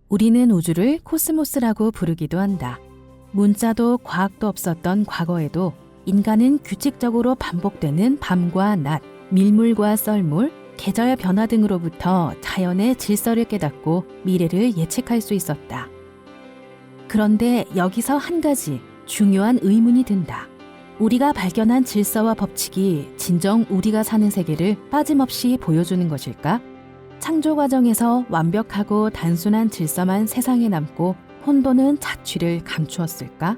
우리는 우주를 코스모스라고 부르기도 한다. 문자도 과학도 없었던 과거에도 인간은 규칙적으로 반복되는 밤과 낮, 밀물과 썰물, 계절 변화 등으로부터 자연의 질서를 깨닫고 미래를 예측할 수 있었다. 그런데 여기서 한 가지 중요한 의문이 든다. 우리가 발견한 질서와 법칙이 진정 우리가 사는 세계를 빠짐없이 보여주는 것일까? 창조 과정에서 완벽하고 단순한 질서만 세상에 남고 혼돈은 자취를 감추었을까?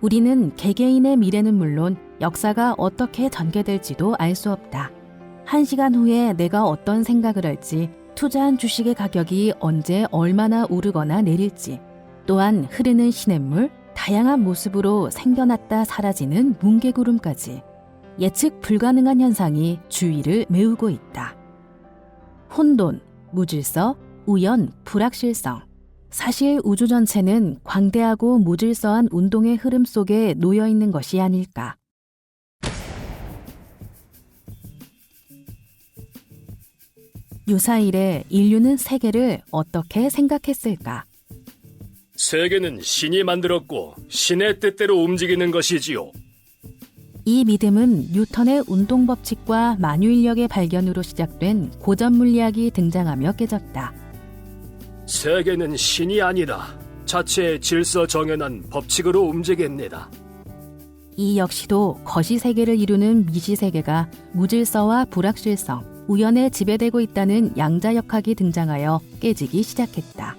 우리는 개개인의 미래는 물론 역사가 어떻게 전개될지도 알 수 없다. 1시간 후에 내가 어떤 생각을 할지, 투자한 주식의 가격이 언제 얼마나 오르거나 내릴지, 또한 흐르는 시냇물, 다양한 모습으로 생겨났다 사라지는 뭉게구름까지 예측 불가능한 현상이 주위를 메우고 있다. 혼돈, 무질서, 우연, 불확실성. 사실 우주 전체는 광대하고 무질서한 운동의 흐름 속에 놓여 있는 것이 아닐까. 유사 이래 인류는 세계를 어떻게 생각했을까? 세계는 신이 만들었고 신의 뜻대로 움직이는 것이지요. 이 믿음은 뉴턴의 운동 법칙과 만유인력의 발견으로 시작된 고전 물리학이 등장하며 깨졌다. 세계는 신이 아니라 자체의 질서 정연한 법칙으로 움직입니다. 이 역시도 거시 세계를 이루는 미시 세계가 무질서와 불확실성, 우연에 지배되고 있다는 양자역학이 등장하여 깨지기 시작했다.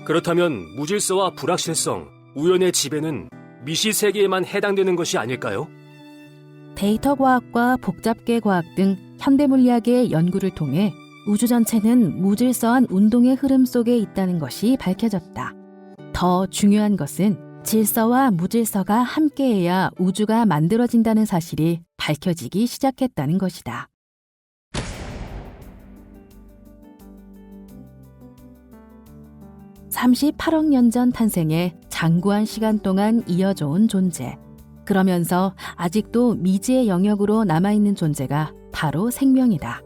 그렇다면 무질서와 불확실성, 우연의 지배는 미시 세계에만 해당되는 것이 아닐까요? 데이터 과학과 복잡계 과학 등 현대 물리학의 연구를 통해 우주 전체는 무질서한 운동의 흐름 속에 있다는 것이 밝혀졌다. 더 중요한 것은 질서와 무질서가 함께해야 우주가 만들어진다는 사실이 밝혀지기 시작했다는 것이다. (38억 년) 전 탄생해 장구한 시간 동안 이어져 온 존재. 그러면서 아직도 미지의 영역으로 남아있는 존재가 바로 생명이다.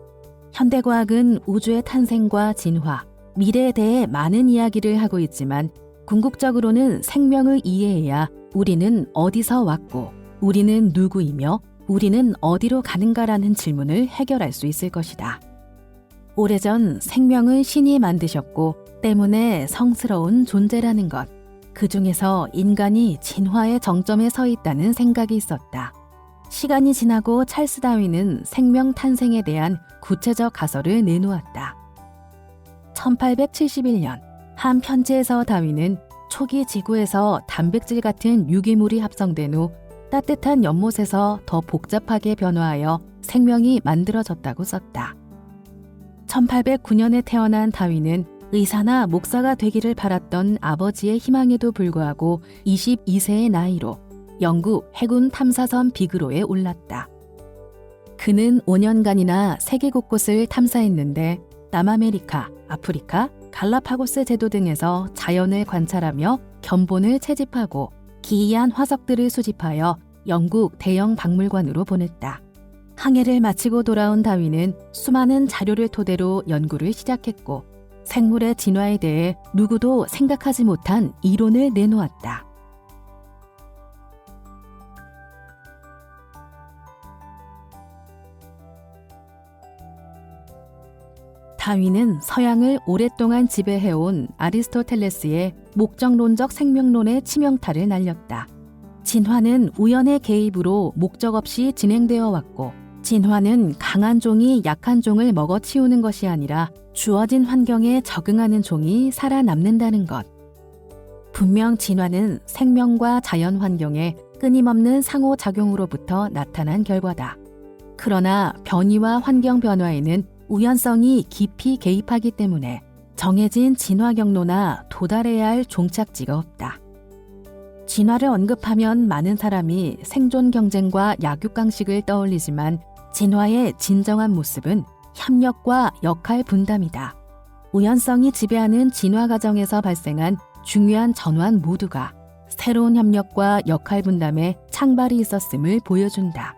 현대과학은 우주의 탄생과 진화, 미래에 대해 많은 이야기를 하고 있지만 궁극적으로는 생명을 이해해야 우리는 어디서 왔고, 우리는 누구이며, 우리는 어디로 가는가라는 질문을 해결할 수 있을 것이다. 오래전 생명을 신이 만드셨고 때문에 성스러운 존재라는 것. 그 중에서 인간이 진화의 정점에 서 있다는 생각이 있었다. 시간이 지나고 찰스 다윈은 생명 탄생에 대한 구체적 가설을 내놓았다. 1871년 한 편지에서 다윈은 초기 지구에서 단백질 같은 유기물이 합성된 후 따뜻한 연못에서 더 복잡하게 변화하여 생명이 만들어졌다고 썼다. 1809년에 태어난 다윈은 의사나 목사가 되기를 바랐던 아버지의 희망에도 불구하고 22세의 나이로 영국 해군 탐사선 비그로에 올랐다. 그는 5년간이나 세계 곳곳을 탐사했는데 남아메리카, 아프리카, 갈라파고스 제도 등에서 자연을 관찰하며 견본을 채집하고 기이한 화석들을 수집하여 영국 대형 박물관으로 보냈다. 항해를 마치고 돌아온 다윈은 수많은 자료를 토대로 연구를 시작했고 생물의 진화에 대해 누구도 생각하지 못한 이론을 내놓았다. 다윈은 서양을 오랫동안 지배해온 아리스토텔레스의 목적론적 생명론의 치명타를 날렸다. 진화는 우연의 개입으로 목적 없이 진행되어 왔고, 진화는 강한 종이 약한 종을 먹어치우는 것이 아니라 주어진 환경에 적응하는 종이 살아남는다는 것. 분명 진화는 생명과 자연 환경의 끊임없는 상호작용으로부터 나타난 결과다. 그러나 변이와 환경 변화에는 우연성이 깊이 개입하기 때문에 정해진 진화 경로나 도달해야 할 종착지가 없다. 진화를 언급하면 많은 사람이 생존 경쟁과 약육강식을 떠올리지만 진화의 진정한 모습은 협력과 역할 분담이다. 우연성이 지배하는 진화 과정에서 발생한 중요한 전환 모두가 새로운 협력과 역할 분담에 창발이 있었음을 보여준다.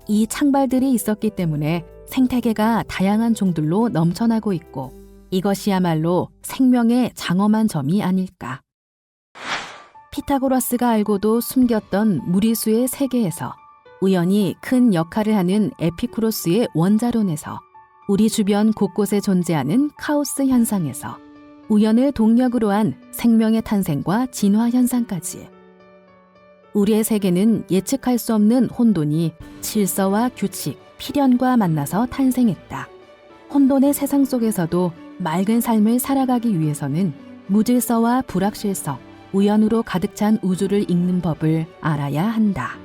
이 창발들이 있었기 때문에 생태계가 다양한 종들로 넘쳐나고 있고 이것이야말로 생명의 장엄한 점이 아닐까. 피타고라스가 알고도 숨겼던 무리수의 세계에서, 우연히 큰 역할을 하는 에피쿠로스의 원자론에서, 우리 주변 곳곳에 존재하는 카오스 현상에서, 우연을 동력으로 한 생명의 탄생과 진화 현상까지. 우리의 세계는 예측할 수 없는 혼돈이 질서와 규칙, 필연과 만나서 탄생했다. 혼돈의 세상 속에서도 맑은 삶을 살아가기 위해서는 무질서와 불확실성, 우연으로 가득 찬 우주를 읽는 법을 알아야 한다.